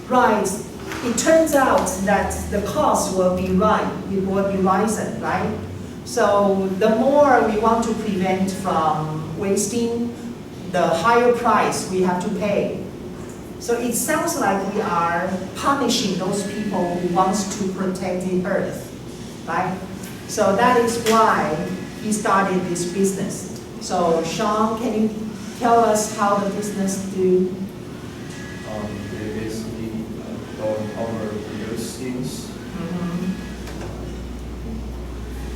Right. It turns out that the cost will be rising, right? So the more we want to prevent from wasting, the higher price we have to pay. So it sounds like we are punishing those people who wants to protect the earth, right? So that is why he started this business. So Sean, can you tell us how the business do? They basically don't overproduce things.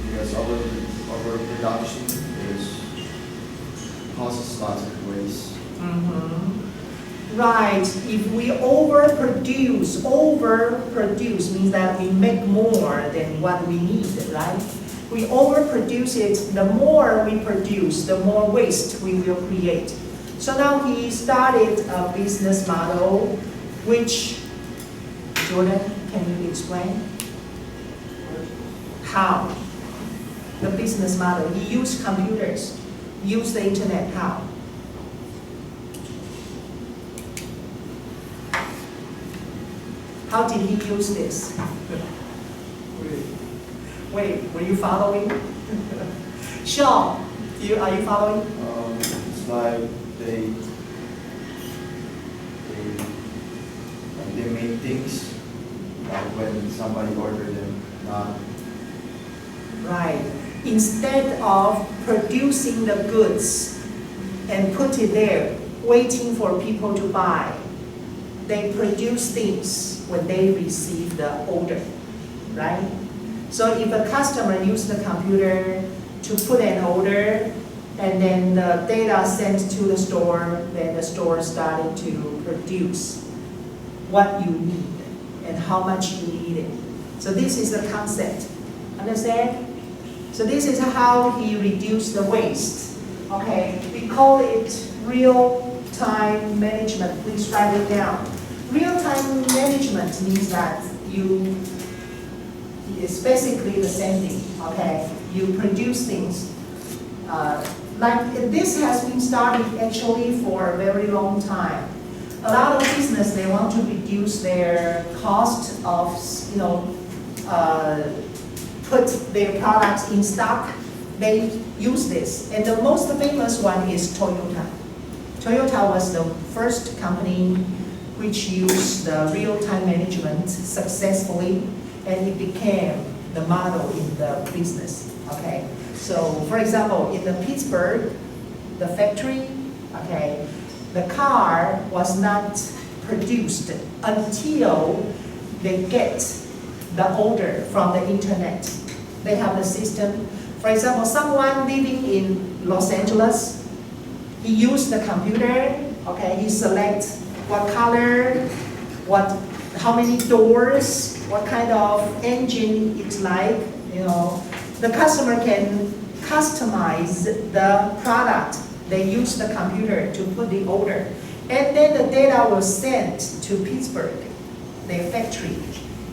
Because our production causes lots of waste. Right. If we overproduce means that we make more than what we need, right? We overproduce it, the more we produce, the more waste we will create. So now he started a business model which, Jordan, can you explain? How? The business model. He used computers, used the internet, how? How did he use this? Wait, were you following? Sean, are you following? It's like they make things like when somebody ordered them, not. Right. Instead of producing the goods and put it there, waiting for people to buy, they produce things when they receive the order, right? So if a customer uses the computer to put an order, and then the data sent to the store, then the store started to produce what you need and how much you need it. So this is the concept. Understand? So this is how he reduced the waste. Okay, we call it real-time management. Please write it down. Real-time management means that it's basically the same thing, okay? You produce things. Like this has been started actually for a very long time. A lot of business, they want to reduce their cost of, put their products in stock. They use this. And the most famous one is Toyota. Toyota was the first company which used the real-time management successfully, and it became the model in the business, okay? So, for example, in the Pittsburgh, the factory, okay, the car was not produced until they get the order from the internet. They have the system. For example, someone living in Los Angeles, he used the computer, okay, he selects what color, how many doors, what kind of engine it's like, The customer can customize the product. They use the computer to put the order. And then the data was sent to Pittsburgh, their factory.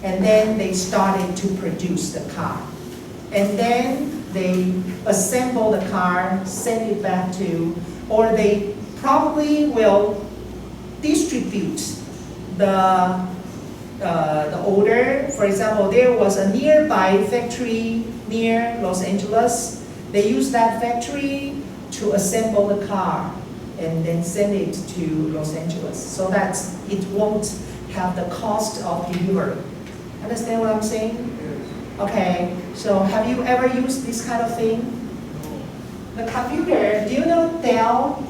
And then they started to produce the car. And then they assemble the car, send it back to, or they probably will distribute the order. For example, there was a nearby factory near Los Angeles. They use that factory to assemble the car and then send it to Los Angeles so that it won't have the cost of delivery. Understand what I'm saying? Okay, so have you ever used this kind of thing? The computer, do you know Dell?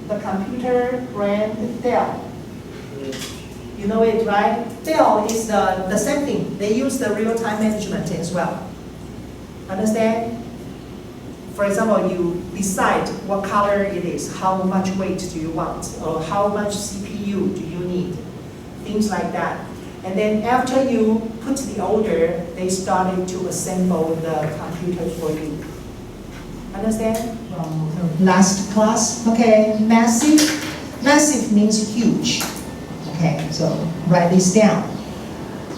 The computer brand Dell. You know it, right? Dell is the same thing. They use the real-time management as well. Understand? For example, you decide what color it is, how much weight do you want, or how much CPU do you need, things like that. And then after you put the order, they started to assemble the computer for you. Understand? Last class, okay, massive. Massive means huge. Okay, so write this down.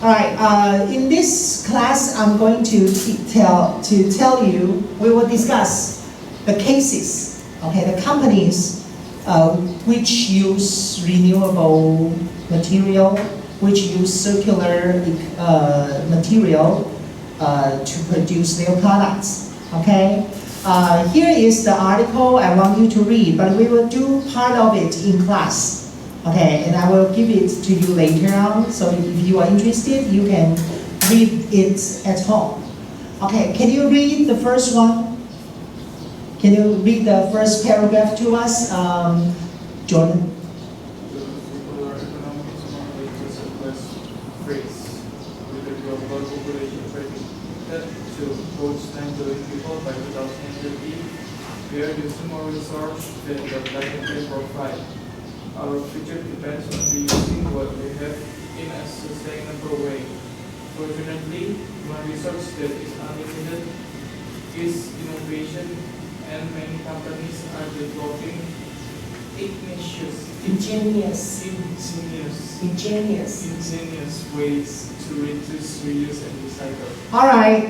All right, in this class, I'm going to tell you, we will discuss the cases, okay, the companies which use renewable material which use circular material to produce their products. Okay. Here is the article I want you to read, but we will do part of it in class. Okay, and I will give it to you later on, so if you are interested, you can read it at home. Okay, can you read the first one? Can you read the first paragraph to us, Jordan? The circular economy is one of the simplest phrase with a global population predicted to approach 9 billion people by 2030. We are using more resources than the planet can provide. Our future depends on reusing what we have in a sustainable way. Fortunately, one resource that is unlimited is innovation, and many companies are developing ingenious ways to reduce, reuse, and recycle. All right.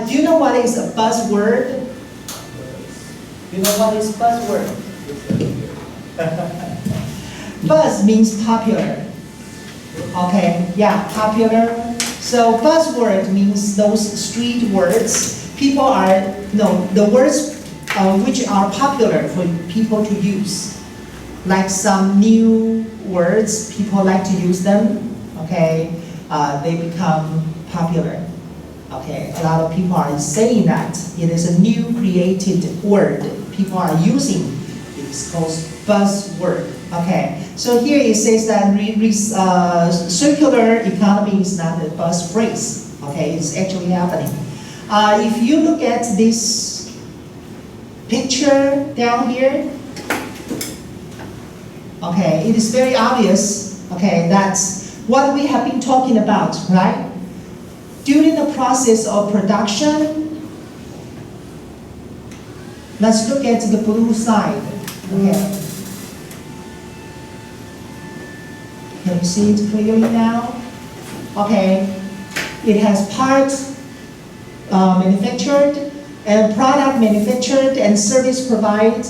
Do you know what is a buzzword? You know what is buzzword? Buzz means popular. Okay, yeah, popular. So buzzword means those street words. People are, the words which are popular for people to use. Like some new words, people like to use them. Okay, they become popular. Okay, a lot of people are saying that it is a new created word people are using. It's called buzzword. Okay, so here it says that circular economy is not a buzz phrase. Okay, it's actually happening. If you look at this picture down here, okay, it is very obvious. Okay, that's what we have been talking about, right? During the process of production, let's look at the blue side. Okay. Can you see it clearly now? Okay. It has parts manufactured, and product manufactured, and service provided.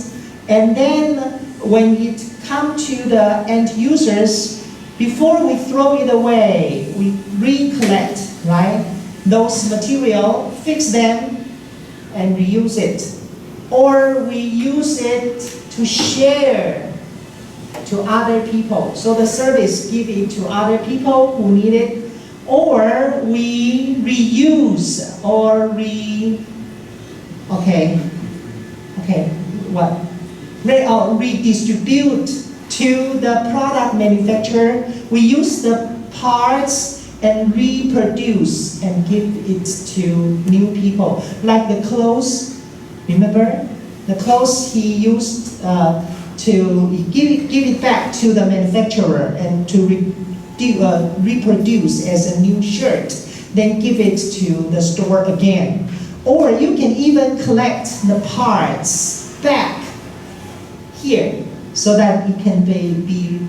And then when it comes to the end users, before we throw it away, we recollect, right? Those material, fix them, and reuse it. Or we use it to share to other people. So the service give it to other people who need it. Or we reuse or redistribute to the product manufacturer. We use the parts and reproduce and give it to new people. Like the clothes, remember? The clothes he used to give it back to the manufacturer and to reproduce as a new shirt, then give it to the store again. Or you can even collect the parts back here so that it can be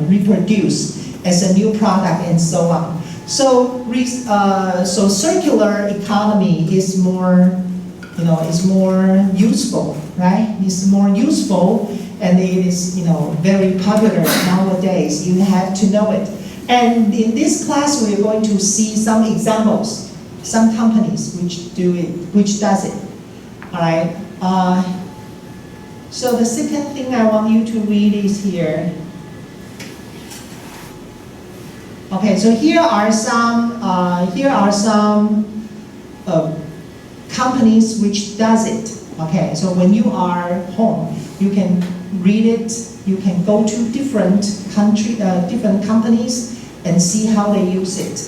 reproduced as a new product and so on. So circular economy is more, is more useful, right? It's more useful, and it is, very popular nowadays. You have to know it. And in this class, we are going to see some examples, some companies which does it. All right. So the second thing I want you to read is here. Okay, so here are some companies which does it. Okay, so when you are home, you can read it. You can go to different companies and see how they use it,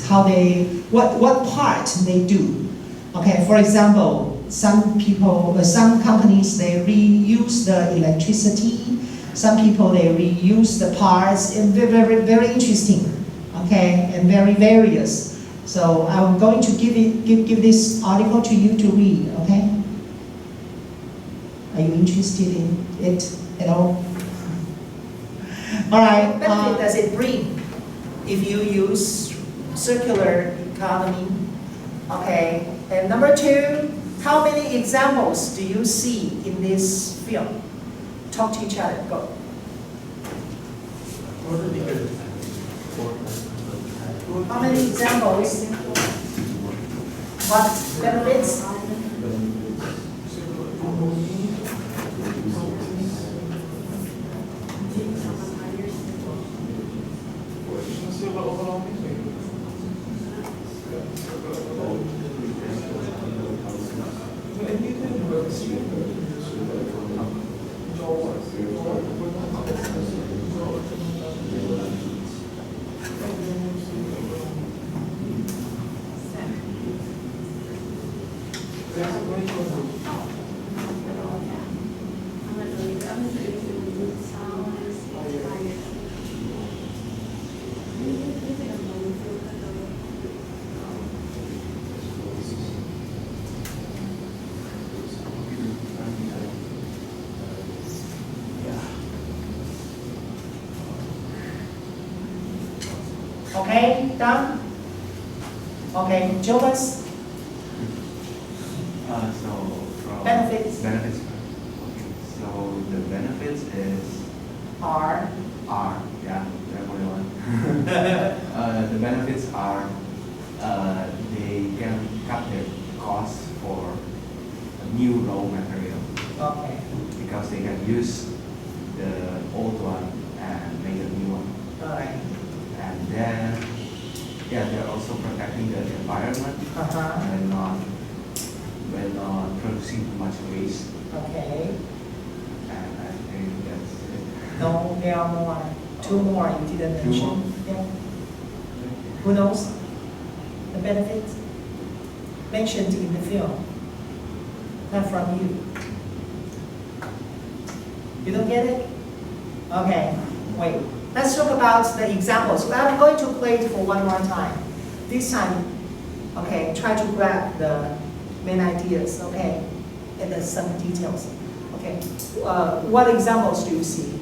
what part they do. Okay, for example, some companies, they reuse the electricity. Some people, they reuse the parts, and very, very interesting. Okay, and very various. So I'm going to give this article to you to read. Okay, are you interested in it at all? All right. What benefit does it bring if you use circular economy? Okay. And number two, how many examples do you see in this field? Talk to each other. Go. How many examples? What benefits? Okay, done? Okay, Jonas, So from benefits benefits. Okay. So the benefits is are, yeah, W11. The benefits are they can cut their costs for a new raw material okay, because they can use the old one and make a new one. all right. And then, yeah, they're also protecting the environment Uh-huh, and not producing too much waste. okay. And I think that's it. No, there are more. Two more you didn't Two mention. more? Yeah. Who knows the benefits? Mentioned in the film. Not from you. You don't get it? Okay, wait. Let's talk about the examples. I'm going to play it for one more time. This time, okay, try to grab the main ideas, okay, and then some details. Okay, what examples do you see?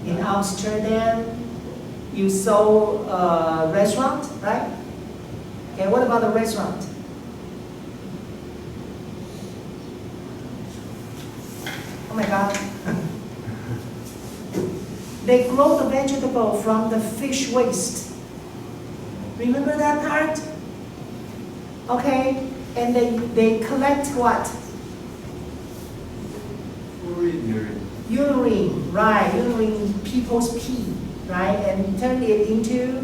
In Amsterdam, you saw a restaurant, right? Okay, what about the restaurant? Oh my God. They grow the vegetable from the fish waste. Remember that part? Okay, and they collect what? Urine. Urine, right, urine, people's pee, right, and turn it into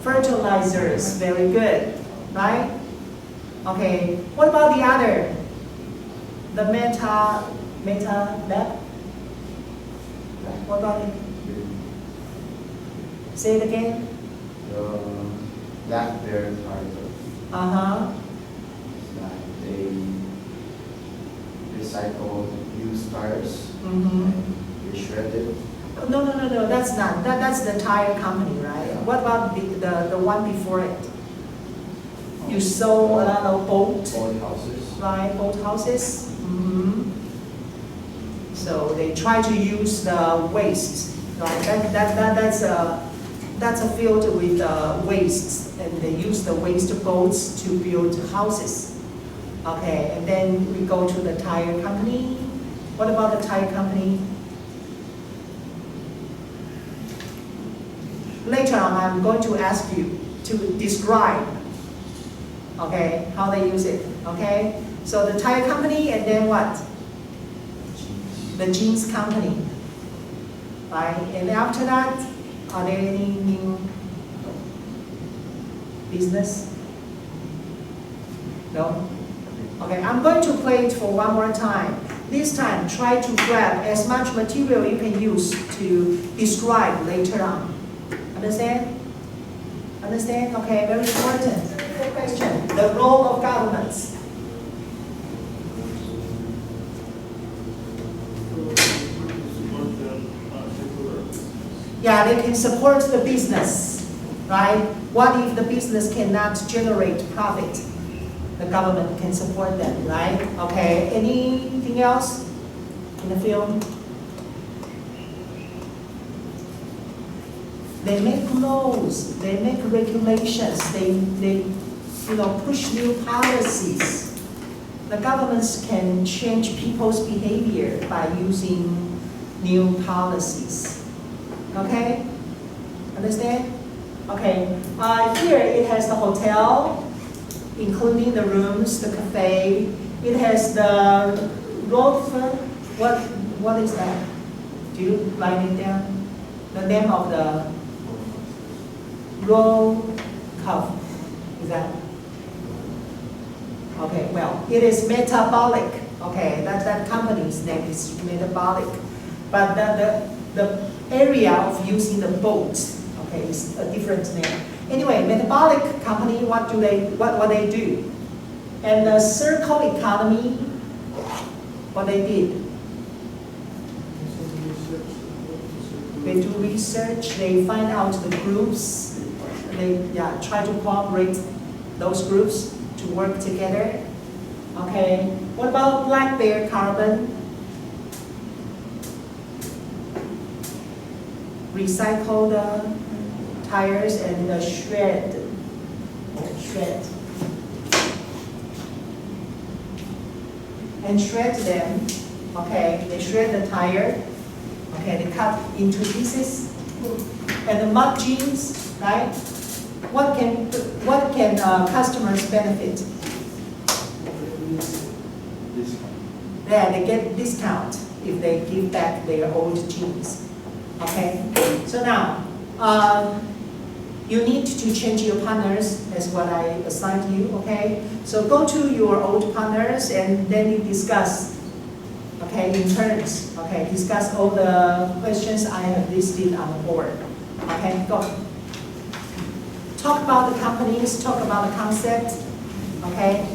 fertilizers, very good, right? Okay, what about the other? The meta lab? What about it? Say it again. Black bear tiger. Uh-huh, Like they recycle used tires mm-hmm. and they shred it. No, that's not, that's the tire company, right? Yeah. What about the one before it? You saw a lot of boat, Old houses. right, boat houses? Mm-hmm. So they try to use the waste, right? That's a field with wastes, and they use the waste boats to build houses. Okay, and then we go to the tire company. What about the tire company? Later on, I'm going to ask you to describe, okay, how they use it, okay? So the tire company, and then what? The jeans company, right? And after that, are there any new business? No? Okay, I'm going to play it for one more time. This time, try to grab as much material you can use to describe later on. Understand? Understand? Okay, very important. Good question. The role of governments. Yeah, they can support the business, right? What if the business cannot generate profit? The government can support them, right? Okay, anything else in the film? They make laws, they make regulations, they push new policies. The governments can change people's behavior by using new policies. Okay? Understand? Okay. Here it has the hotel, including the rooms, the cafe. It has the roof. What is that? Do you write it down? The name of the row cup. Is that? Okay, well, it is metabolic. Okay, that company's name is metabolic. But the area of using the boat, okay, is a different name. Anyway, metabolic company, what they do? And the circle economy, what they did? They do research, they find out the groups, they try to cooperate those groups to work together. Okay, what about Black Bear Carbon? Recycle the tires and the shred. And shred them. Okay, they shred the tire. Okay, they cut into pieces. And the mud jeans, right? What can customers benefit? Yeah, they get discount if they give back their old jeans. Okay, so now you need to change your partners as what I assigned you. Okay, so go to your old partners and then you discuss. Okay, in turns. Okay, discuss all the questions I have listed on the board. Okay, go. Talk about the companies. Talk about the concept. Okay.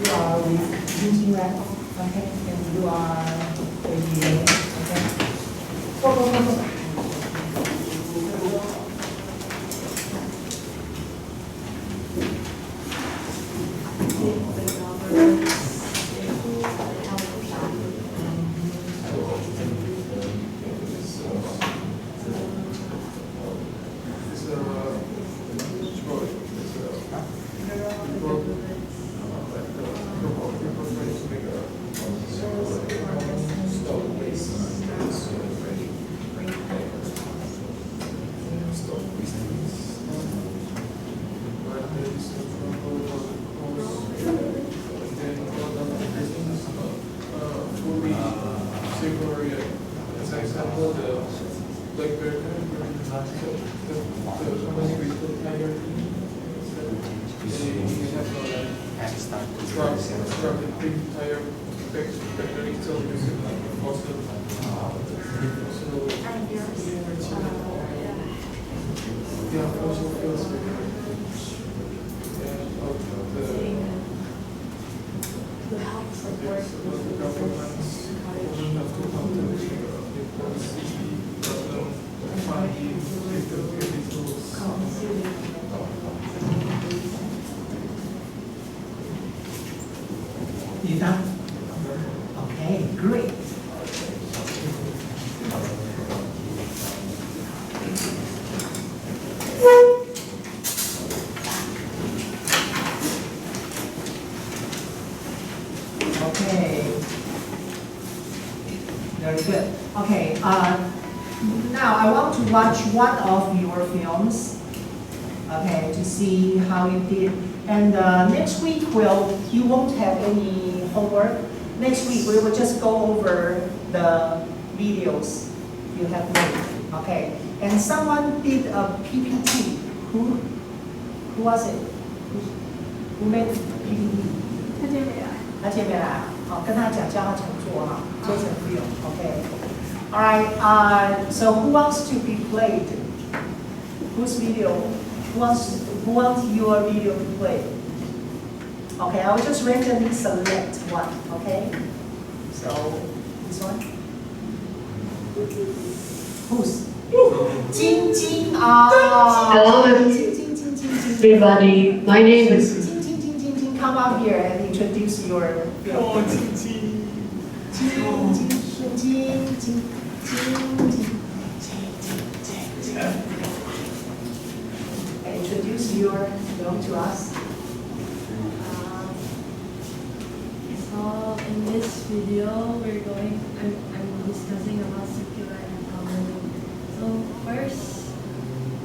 You are with using that. Okay, and you are with okay. Go. You done? Okay, great. Okay. Very good. Okay. Now I want to watch one of your films. Okay, to see how you did. And next week, you won't have any homework. Next week, we will just go over the videos you have made. Okay. And someone did a PPT. Who was it? Who made PPT? 他见面来，好，跟他讲，叫他重做哈，做成 film。Okay. All right. So who wants to be played? Whose video? Who wants your video to play? Okay, I will just randomly select one. Okay. So this one. Who's? Jing Jing. Hello, everybody. My name is. Come up here and introduce your film. Oh, Jing Jing. Introduce your film to us. So in this video, I'm discussing about circular economy. So first,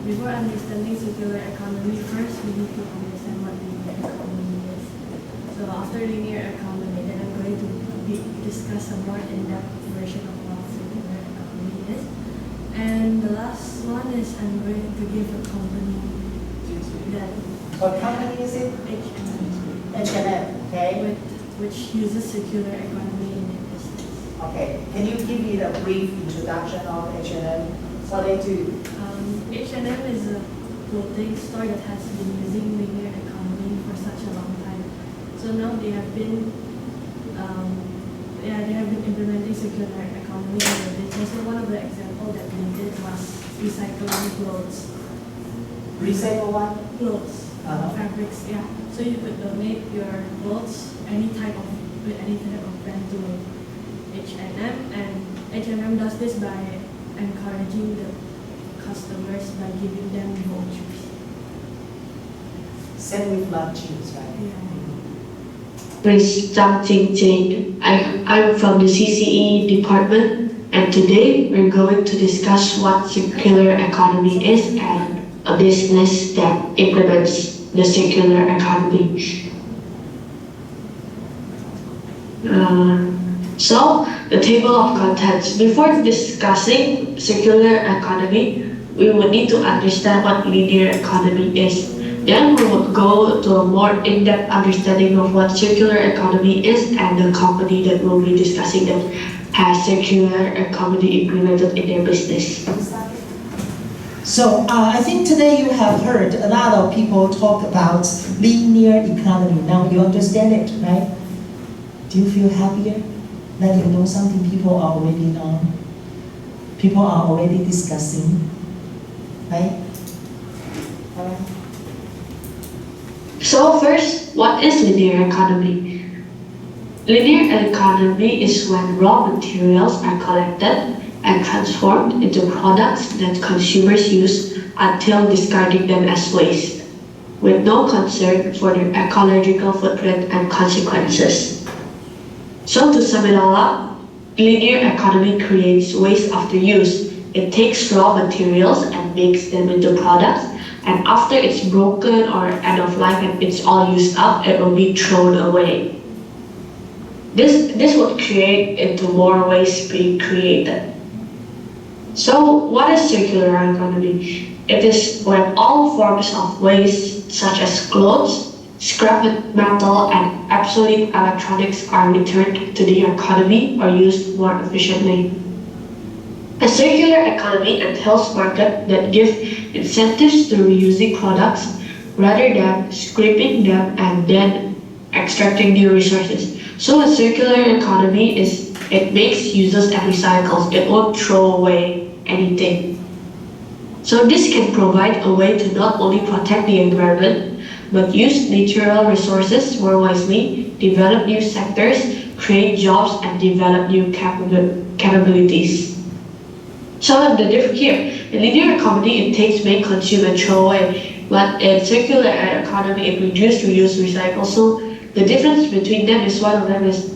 before understanding circular economy, first we need to understand what linear economy is. So after linear economy, then I'm going to discuss a more in-depth version of what circular economy is. And the last one is I'm going to give a company that What company is it? H&M, H&M, okay? which uses circular economy in their business. Okay, can you give me the brief introduction of H&M? What they do? H&M is a clothing store that has been using linear economy for such a long time. So now they have been implementing circular economy in their business. So one of the examples that they did was recycling clothes. Recycle what? Clothes, fabrics, yeah. So you could donate your clothes, with any type of brand to H&M, and H&M does this by encouraging the customers by giving them vouchers. Same with love jeans, right? Yeah. Is Zhang Jing. I'm from the CCE department, and today we're going to discuss what circular economy is and a business that implements the circular economy. So, the table of contents. Before discussing circular economy, we would need to understand what linear economy is. Then we would go to a more in-depth understanding of what circular economy is and the company that we'll be discussing that has circular economy implemented in their business. So I think today you have heard a lot of people talk about linear economy. Now you understand it, right? Do you feel happier that you know something people are already know? People are already discussing, right? So first, what is linear economy? Linear economy is when raw materials are collected and transformed into products that consumers use until discarding them as waste, with no concern for their ecological footprint and consequences. So to sum it all up, linear economy creates waste after use. It takes raw materials and makes them into products, and after it's broken or end of life and it's all used up, it will be thrown away. This would create into more waste being created. So what is circular economy? It is when all forms of waste such as clothes, scrap metal, and obsolete electronics are returned to the economy or used more efficiently. A circular economy entails markets that give incentives to reusing products rather than scrapping them and then extracting new resources. So a circular economy it makes uses and recycles. It won't throw away anything. So this can provide a way to not only protect the environment, but use natural resources more wisely, develop new sectors, create jobs, and develop new capabilities. So the difference here, in linear economy, it takes, make, consume, and throw away. But in circular economy, it reduce, reuse, recycle. So the difference between them is one of them is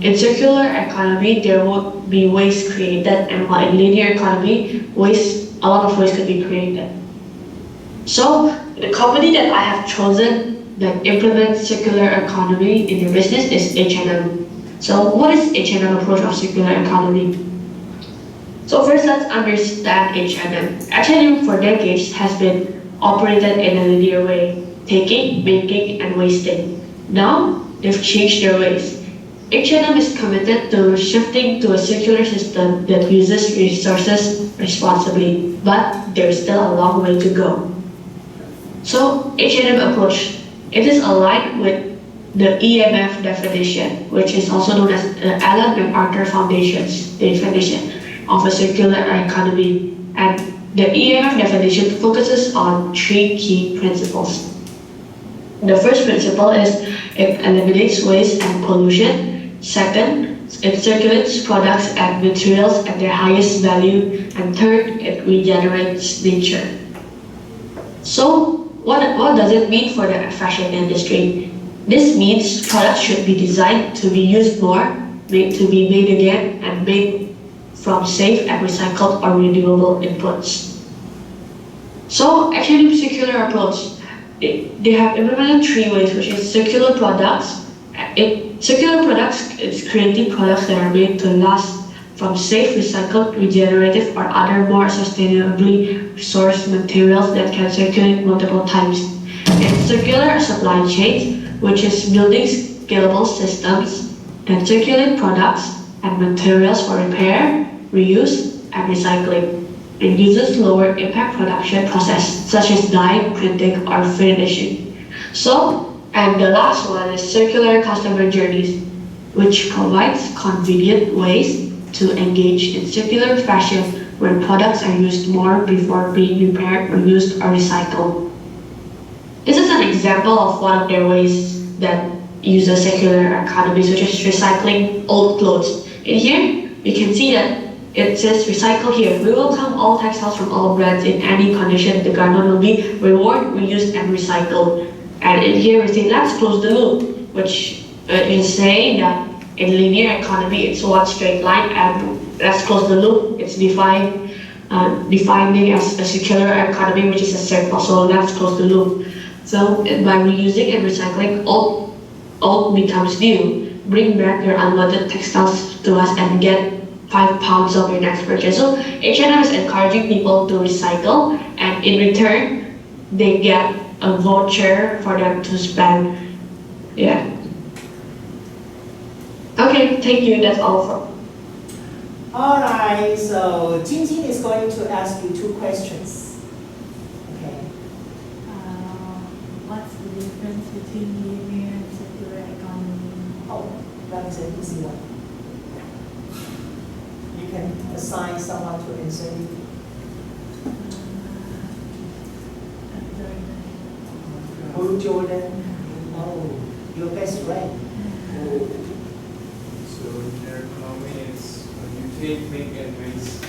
in circular economy, there won't be waste created, and while in linear economy, a lot of waste could be created. So the company that I have chosen that implements circular economy in their business is H&M. So what is H&M approach of circular economy? So first, let's understand H&M. H&M for decades has been operated in a linear way, taking, making, and wasting. Now, they've changed their ways. H&M is committed to shifting to a circular system that uses resources responsibly, but there is still a long way to go. So, H&M approach, it is aligned with the EMF definition, which is also known as the Ellen MacArthur Foundation's definition of a circular economy, and the EMF definition focuses on three key principles. The first principle is it eliminates waste and pollution. Second, it circulates products and materials at their highest value. And third, it regenerates nature. So, what does it mean for the fashion industry? This means products should be designed to be used more, to be made again, and made from safe and recycled or renewable inputs. So actually, circular approach, they have implemented 3 ways, which is circular products. Circular products is creating products that are made to last from safe, recycled, regenerative, or other more sustainably sourced materials that can circulate multiple times. And circular supply chains, which is building scalable systems that circulate products and materials for repair, reuse, and recycling. It uses lower impact production process such as dyeing, printing, or finishing. And the last one is circular customer journeys, which provides convenient ways to engage in circular fashion where products are used more before being repaired or used or recycled. This is an example of one of their ways that use a circular economy, which is recycling old clothes. In here, you can see that it says recycle here. We welcome all textiles from all brands in any condition. The garment will be reworn, reused, and recycled. And in here we say let's close the loop, which is saying that in linear economy it's one straight line, and let's close the loop. It's defining as a circular economy, which is a circle. So let's close the loop. So by reusing and recycling, old becomes new. Bring back your unwanted textiles to us and get 5 pounds of your next purchase. So H&M is encouraging people to recycle, and in return, they get a voucher for them to spend. Yeah. Okay, thank you. That's all for. Alright, so Jingjing is going to ask you 2 questions. Okay. What's the difference between linear and circular economy? Oh, that is an easy one. You can assign someone to answer you. Jordan. Oh, your best friend. So linear economy is when you take, make, and waste.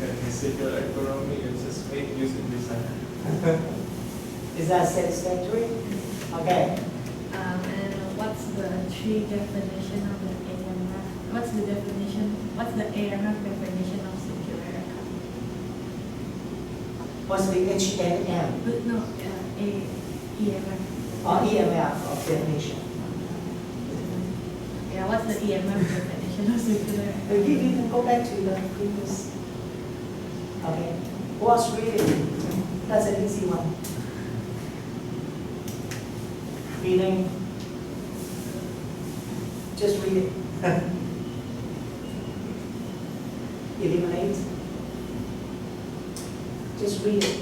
And the circular economy is just make, use, and recycle. Is that satisfactory? Okay. And what's the 3 definition of the AMF? What's the AMF definition of circular economy? What's the H&M? No, EMF. Or EMF of definition? Yeah, what's the EMF definition of circular economy? You can go back to the previous. Okay. What's really? That's an easy one. Reading. Just read it. Eliminate. Just read it.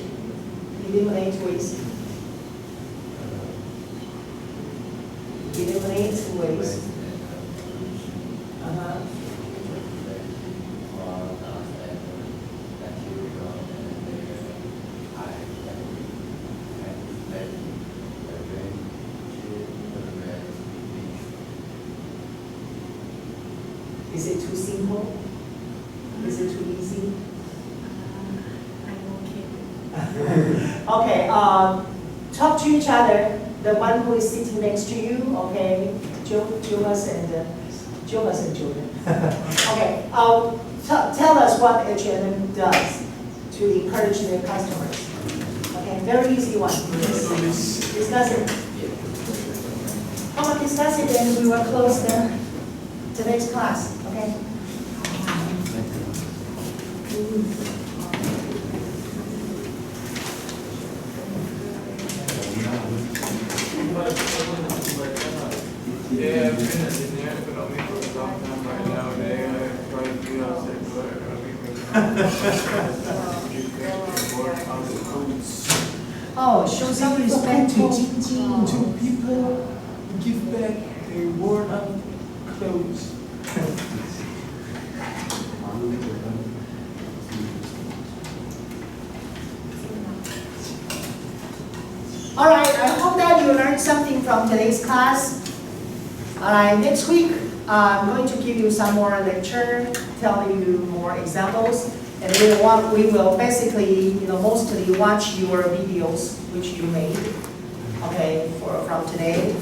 Eliminate waste. Eliminate waste. Is it too simple? Is it too easy? I'm okay. Okay, talk to each other. The one who is sitting next to you, okay, Jonas and Jordan. Okay, tell us what H&M does to encourage their customers. Okay, very easy one. Discuss it. Come on, discuss it, and we will close today's class. Okay. Yeah, I've been in linear economy for a long time right now. They are trying to do circular economy. Oh, show some respect to Jingjing. To people who give back their worn out clothes. All right, I hope that you learned something from today's class. All right, next week, I'm going to give you some more lecture, tell you more examples, and we will basically, mostly watch your videos which you made, okay, for today,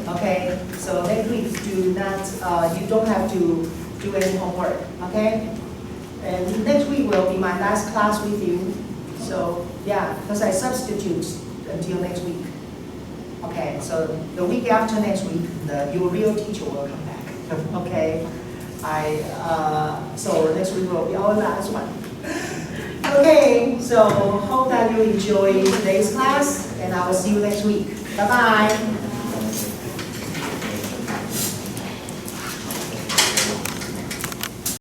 okay. So next week, you don't have to do any homework, okay. And next week will be my last class with you. So, yeah, because I substitute until next week. Okay, so the week after next week, your real teacher will come back. Okay, so next week will be our last one. Okay, so hope that you enjoy today's class, and I will see you next week. Bye bye.